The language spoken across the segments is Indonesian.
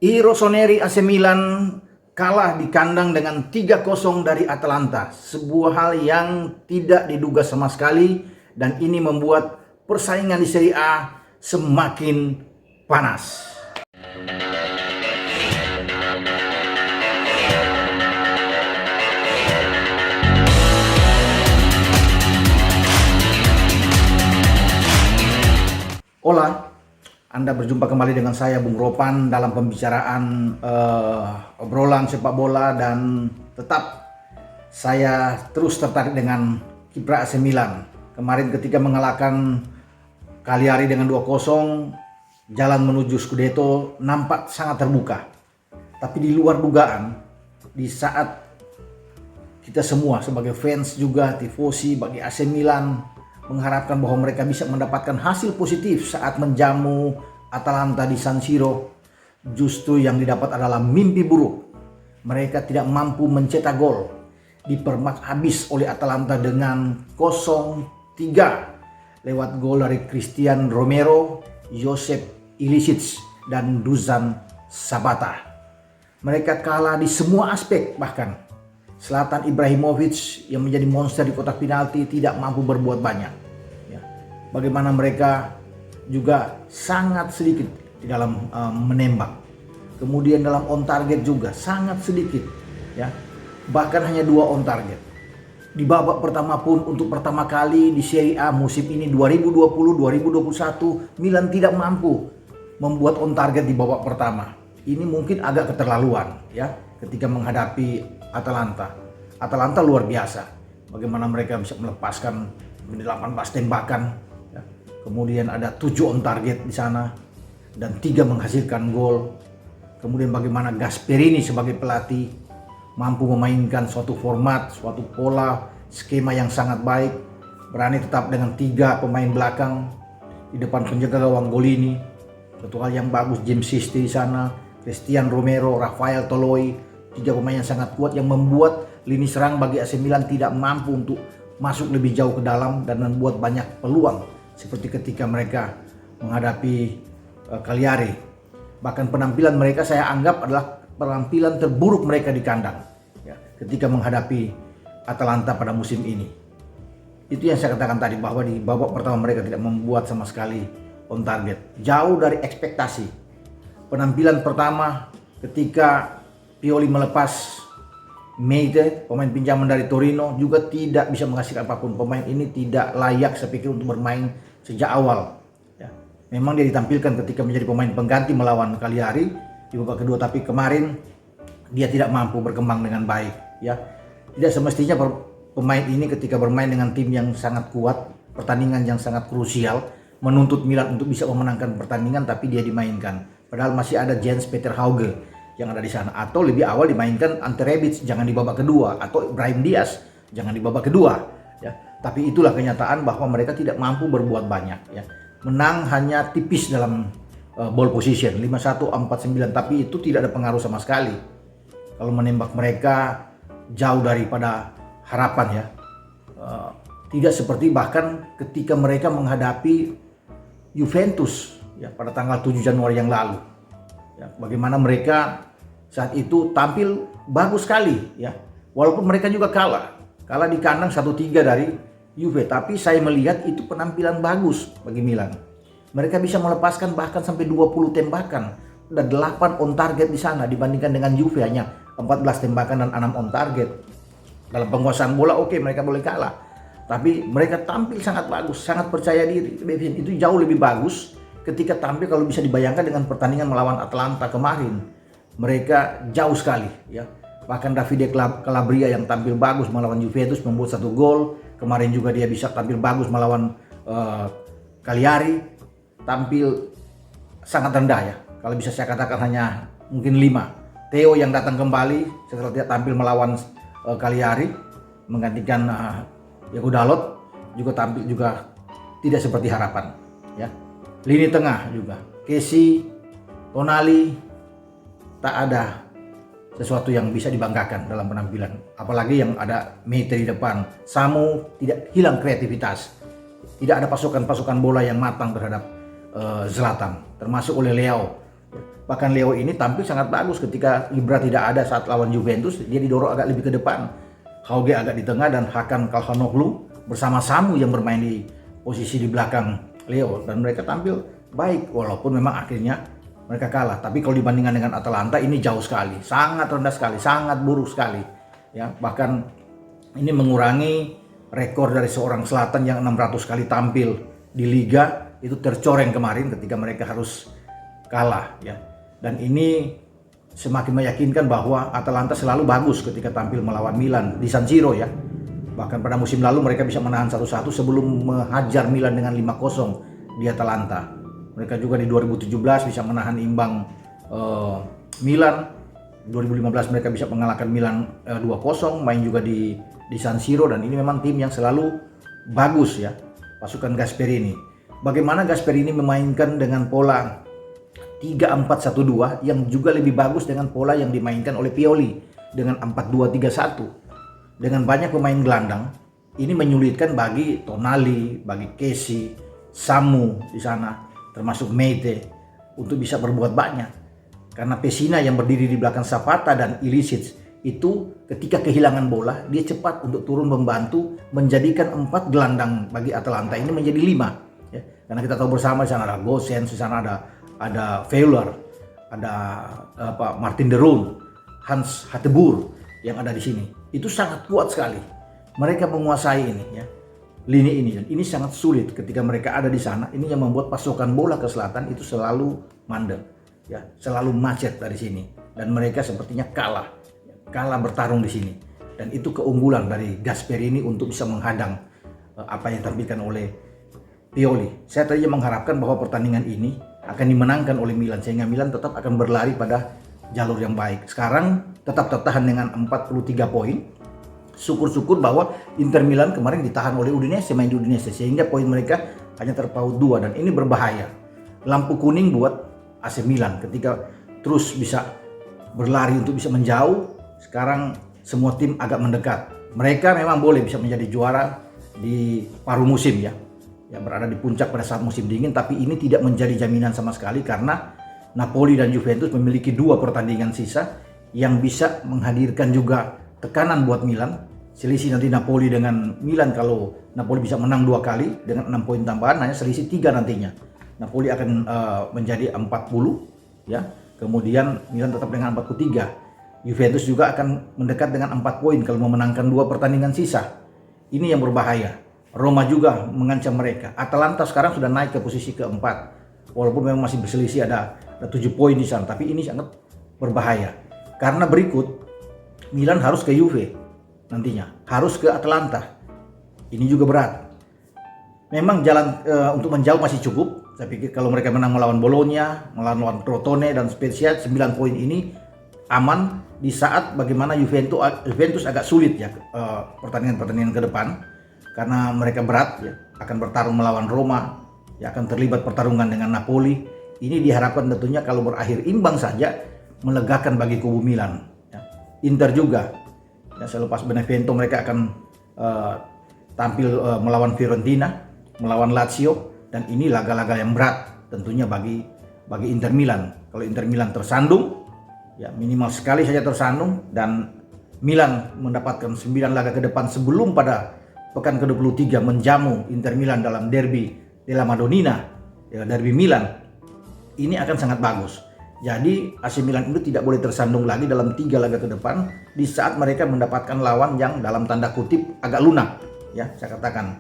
I Rossoneri AC Milan kalah di kandang dengan 3-0 dari Atalanta. Sebuah hal yang tidak diduga sama sekali, dan ini membuat persaingan di Serie A semakin panas. Hola, Anda berjumpa kembali dengan saya Bung Ropan dalam pembicaraan obrolan sepak bola, dan tetap saya terus tertarik dengan kiprah AC Milan. Kemarin ketika mengalahkan Cagliari dengan 2-0, jalan menuju Scudetto nampak sangat terbuka. Tapi di luar dugaan, di saat kita semua sebagai fans juga tifosi bagi AC Milan mengharapkan bahwa mereka bisa mendapatkan hasil positif saat menjamu Atalanta di San Siro, justru yang didapat adalah mimpi buruk. Mereka tidak mampu mencetak gol, dipermak habis oleh Atalanta dengan 0-3 lewat gol dari Christian Romero, Josep Ilicic, dan Dusan Zapata. Mereka kalah di semua aspek, bahkan Zlatan Ibrahimovic yang menjadi monster di kotak penalti tidak mampu berbuat banyak. Ya. Bagaimana mereka juga sangat sedikit di dalam menembak. Kemudian dalam on target juga sangat sedikit. Ya. Bahkan hanya 2 on target. Di babak pertama pun untuk pertama kali di Serie A musim ini 2020-2021 Milan tidak mampu membuat on target di babak pertama. Ini mungkin agak keterlaluan ya ketika menghadapi Atalanta. Atalanta luar biasa. Bagaimana mereka bisa melepaskan 18 tembakan. Ya. Kemudian ada 7 on target di sana dan 3 menghasilkan gol. Kemudian bagaimana Gasperini sebagai pelatih mampu memainkan suatu format, suatu pola, skema yang sangat baik. Berani tetap dengan 3 pemain belakang di depan penjaga gawang Golini. Suatu hal yang bagus, James Sisti di sana, Christian Romero, Rafael Toloi, 3 pemain yang sangat kuat yang membuat lini serang bagi AC Milan tidak mampu untuk masuk lebih jauh ke dalam dan membuat banyak peluang seperti ketika mereka menghadapi Cagliari. Bahkan penampilan mereka saya anggap adalah penampilan terburuk mereka di kandang ya, ketika menghadapi Atalanta pada musim ini. Itu yang saya katakan tadi, bahwa di babak pertama mereka tidak membuat sama sekali on target, jauh dari ekspektasi. Penampilan pertama ketika Pioli melepas Meite, pemain pinjaman dari Torino, juga tidak bisa menghasilkan apapun. Pemain ini tidak layak saya pikir untuk bermain sejak awal. Ya. Memang dia ditampilkan ketika menjadi pemain pengganti melawan Cagliari di babak kedua, tapi kemarin dia tidak mampu berkembang dengan baik. Ya. Tidak semestinya pemain ini ketika bermain dengan tim yang sangat kuat, pertandingan yang sangat krusial, menuntut Milan untuk bisa memenangkan pertandingan, tapi dia dimainkan. Padahal masih ada Jens Peter Hauge yang ada di sana, atau lebih awal dimainkan Ante Rebic, jangan di babak kedua, atau Brahim Diaz jangan di babak kedua ya. Tapi itulah kenyataan bahwa mereka tidak mampu berbuat banyak ya. Menang hanya tipis dalam ball position 5-1, 4-9, tapi itu tidak ada pengaruh sama sekali. Kalau menembak mereka jauh daripada harapan ya. Tidak seperti bahkan ketika mereka menghadapi Juventus ya pada tanggal 7 Januari yang lalu. Ya, bagaimana mereka saat itu tampil bagus sekali ya. Walaupun mereka juga kalah di kandang 1-3 dari Juve, tapi saya melihat itu penampilan bagus bagi Milan. Mereka bisa melepaskan bahkan sampai 20 tembakan. Ada 8 on target di sana dibandingkan dengan Juve hanya 14 tembakan dan 6 on target. Dalam penguasaan bola oke, mereka boleh kalah, tapi mereka tampil sangat bagus, sangat percaya diri. Itu jauh lebih bagus ketika tampil, kalau bisa dibayangkan dengan pertandingan melawan Atalanta kemarin. Mereka jauh sekali ya. Bahkan Davide Calabria yang tampil bagus melawan Juventus membuat 1 gol. Kemarin juga dia bisa tampil bagus melawan Cagliari. Tampil sangat rendah ya. Kalau bisa saya katakan hanya mungkin 5. Theo yang datang kembali setelah dia tampil melawan Cagliari menggantikan Yago Dalot juga tampil juga tidak seperti harapan ya. Lini tengah juga Kessie, Tonali, tak ada sesuatu yang bisa dibanggakan dalam penampilan. Apalagi yang ada Meite di depan. Samu tidak hilang kreativitas. Tidak ada pasukan-pasukan bola yang matang terhadap Zlatan, termasuk oleh Leao. Bahkan Leo ini tampil sangat bagus ketika Ibra tidak ada saat lawan Juventus, dia didorong agak lebih ke depan. Hauge agak di tengah dan Hakan Calhanoglu bersama Samu yang bermain di posisi di belakang Leo, dan mereka tampil baik walaupun memang akhirnya mereka kalah. Tapi kalau dibandingkan dengan Atalanta ini jauh sekali, sangat rendah sekali, sangat buruk sekali. Ya, bahkan ini mengurangi rekor dari seorang selatan yang 600 kali tampil di liga, itu tercoreng kemarin ketika mereka harus kalah ya. Dan ini semakin meyakinkan bahwa Atalanta selalu bagus ketika tampil melawan Milan di San Siro ya. Bahkan pada musim lalu mereka bisa menahan 1-1 sebelum menghajar Milan dengan 5-0 di Atalanta. Mereka juga di 2017 bisa menahan imbang Milan. 2015 mereka bisa mengalahkan Milan 2-0, main juga di San Siro, dan ini memang tim yang selalu bagus ya, pasukan Gasperini. Bagaimana Gasperini memainkan dengan pola 3-4-1-2 yang juga lebih bagus dengan pola yang dimainkan oleh Pioli dengan 4-2-3-1 dengan banyak pemain gelandang. Ini menyulitkan bagi Tonali, bagi Kessie, Samu di sana, termasuk Meite untuk bisa berbuat banyak. Karena Pessina yang berdiri di belakang Zapata dan Ilicic itu ketika kehilangan bola dia cepat untuk turun membantu menjadikan 4 gelandang bagi Atalanta ini menjadi 5 ya. Karena kita tahu bersama di sana ada Gosens, di sana ada Fowler, ada Martin de Roon, Hans Hateboer yang ada di sini. Itu sangat kuat sekali. Mereka menguasai ini ya, lini ini, dan ini sangat sulit ketika mereka ada di sana. Ini yang membuat pasokan bola ke selatan itu selalu mandek ya, selalu macet dari sini, dan mereka sepertinya kalah bertarung di sini. Dan itu keunggulan dari Gasperini untuk bisa menghadang apa yang ditampilkan oleh Pioli. Saya tadinya mengharapkan bahwa pertandingan ini akan dimenangkan oleh Milan sehingga Milan tetap akan berlari pada jalur yang baik. Sekarang tetap tertahan dengan 43 poin. Syukur-syukur bahwa Inter Milan kemarin ditahan oleh Udinese, main di Udinese, sehingga poin mereka hanya terpaut 2, dan ini berbahaya. Lampu kuning buat AC Milan ketika terus bisa berlari untuk bisa menjauh. Sekarang semua tim agak mendekat. Mereka memang boleh bisa menjadi juara di paruh musim ya, berada di puncak pada saat musim dingin, tapi ini tidak menjadi jaminan sama sekali karena Napoli dan Juventus memiliki 2 pertandingan sisa yang bisa menghadirkan juga tekanan buat Milan. Selisih nanti Napoli dengan Milan, kalau Napoli bisa menang 2 kali dengan 6 poin tambahan, hanya selisih 3 nantinya. Napoli akan menjadi 40 ya. Kemudian Milan tetap dengan 43. Juventus juga akan mendekat dengan 4 poin kalau memenangkan 2 pertandingan sisa. Ini yang berbahaya. Roma juga mengancam mereka. Atalanta sekarang sudah naik ke posisi keempat, walaupun memang masih berselisih ada 7 poin di sana, tapi ini sangat berbahaya. Karena berikut Milan harus ke Juve nantinya, harus ke Atalanta. Ini juga berat. Memang jalan untuk menjauh masih cukup. Saya pikir kalau mereka menang melawan Bologna, melawan Crotone dan Spezia, 9 poin ini aman di saat bagaimana Juventus agak sulit ya pertandingan-pertandingan ke depan, karena mereka berat ya, akan bertarung melawan Roma, ya akan terlibat pertarungan dengan Napoli. Ini diharapkan tentunya kalau berakhir imbang saja melegakan bagi kubu Milan ya. Inter juga ya, selepas Benevento mereka akan tampil melawan Fiorentina, melawan Lazio, dan ini laga-laga yang berat tentunya bagi Inter Milan. Kalau Inter Milan tersandung ya, minimal sekali saja tersandung, dan Milan mendapatkan 9 laga ke depan sebelum pada pekan ke-23 menjamu Inter Milan dalam derby della Madonnina ya, derby Milan. Ini akan sangat bagus. Jadi AC Milan itu tidak boleh tersandung lagi dalam 3 laga ke depan di saat mereka mendapatkan lawan yang dalam tanda kutip agak lunak ya. Saya katakan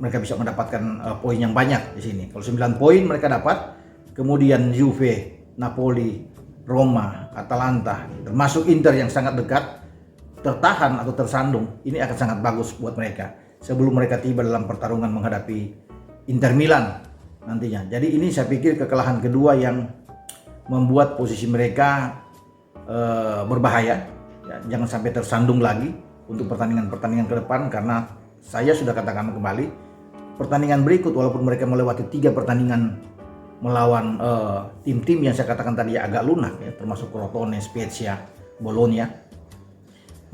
mereka bisa mendapatkan poin yang banyak di sini. Kalau 9 poin mereka dapat, kemudian Juve, Napoli, Roma, Atalanta, termasuk Inter yang sangat dekat, tertahan atau tersandung, ini akan sangat bagus buat mereka sebelum mereka tiba dalam pertarungan menghadapi Inter Milan nantinya. Jadi ini saya pikir kekalahan kedua yang membuat posisi mereka berbahaya ya, jangan sampai tersandung lagi untuk pertandingan-pertandingan ke depan, karena saya sudah katakan kembali, pertandingan berikut walaupun mereka melewati 3 pertandingan melawan tim-tim yang saya katakan tadi agak lunak ya, termasuk Crotone, Spezia, Bologna,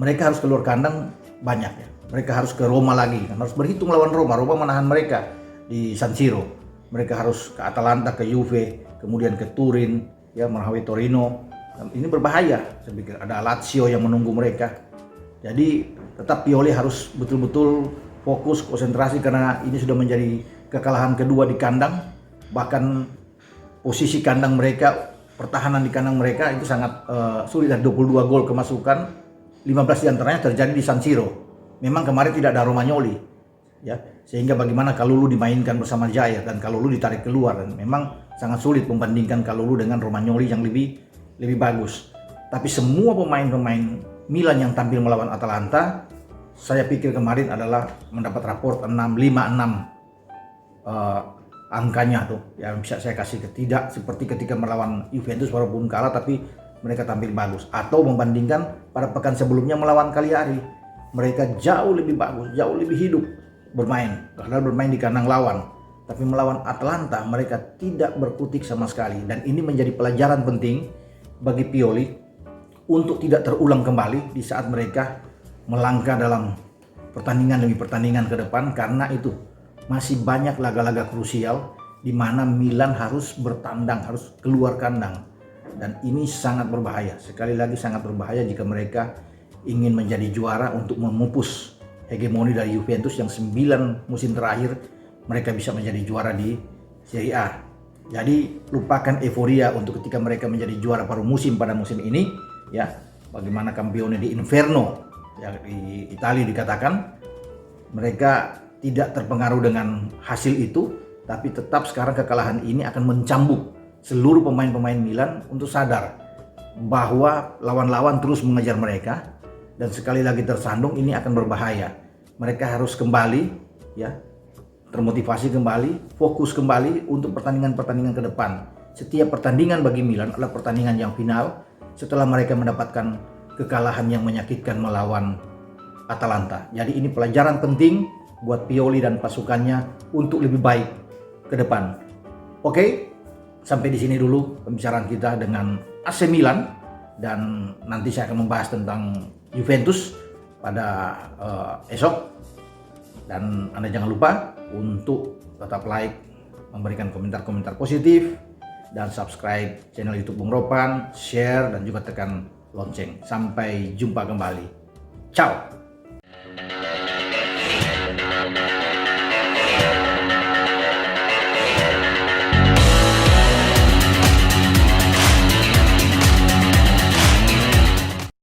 mereka harus keluar kandang banyak ya. Mereka harus ke Roma lagi, kan harus berhitung lawan Roma. Roma menahan mereka di San Siro. Mereka harus ke Atalanta, ke Juve, kemudian ke Turin, ya melawan Torino. Ini berbahaya, saya pikir ada Lazio yang menunggu mereka. Jadi tetap Pioli harus betul-betul fokus, konsentrasi, karena ini sudah menjadi kekalahan kedua di kandang. Bahkan posisi kandang mereka, pertahanan di kandang mereka itu sangat sulit. Dari 22 gol kemasukan, 15 diantaranya terjadi di San Siro. Memang kemarin tidak ada Romagnoli, ya, sehingga bagaimana Kalulu dimainkan bersama Jaya dan Kalulu ditarik keluar, dan memang sangat sulit membandingkan Kalulu dengan Romagnoli yang lebih bagus. Tapi semua pemain-pemain Milan yang tampil melawan Atalanta, saya pikir kemarin adalah mendapat raport 6-5-6 angkanya tuh, yang bisa saya kasih. Tidak seperti ketika melawan Juventus walaupun kalah tapi mereka tampil bagus, atau membandingkan pada pekan sebelumnya melawan Cagliari, mereka jauh lebih bagus, jauh lebih hidup bermain, padahal bermain di kandang lawan. Tapi melawan Atalanta mereka tidak berkutik sama sekali, dan ini menjadi pelajaran penting bagi Pioli untuk tidak terulang kembali di saat mereka melangkah dalam pertandingan demi pertandingan ke depan, karena itu masih banyak laga-laga krusial di mana Milan harus bertandang, harus keluar kandang, dan ini sangat berbahaya. Sekali lagi sangat berbahaya jika mereka ingin menjadi juara untuk memupus hegemoni dari Juventus yang 9 musim terakhir mereka bisa menjadi juara di Serie A. Jadi lupakan euforia untuk ketika mereka menjadi juara paruh musim pada musim ini, ya. Bagaimana Campione di Inferno, ya, di Italia dikatakan, mereka tidak terpengaruh dengan hasil itu, tapi tetap sekarang kekalahan ini akan mencambuk seluruh pemain-pemain Milan untuk sadar bahwa lawan-lawan terus mengejar mereka, dan sekali lagi tersandung ini akan berbahaya. Mereka harus kembali, ya, termotivasi kembali, fokus kembali untuk pertandingan-pertandingan ke depan. Setiap pertandingan bagi Milan adalah pertandingan yang final setelah mereka mendapatkan kekalahan yang menyakitkan melawan Atalanta. Jadi ini pelajaran penting buat Pioli dan pasukannya untuk lebih baik ke depan. Oke, sampai di sini dulu pembicaraan kita dengan AC Milan, dan nanti saya akan membahas tentang Juventus pada esok. Dan Anda jangan lupa untuk tetap like, memberikan komentar-komentar positif, dan subscribe channel YouTube Bung Ropan, share, dan juga tekan lonceng. Sampai jumpa kembali. Ciao.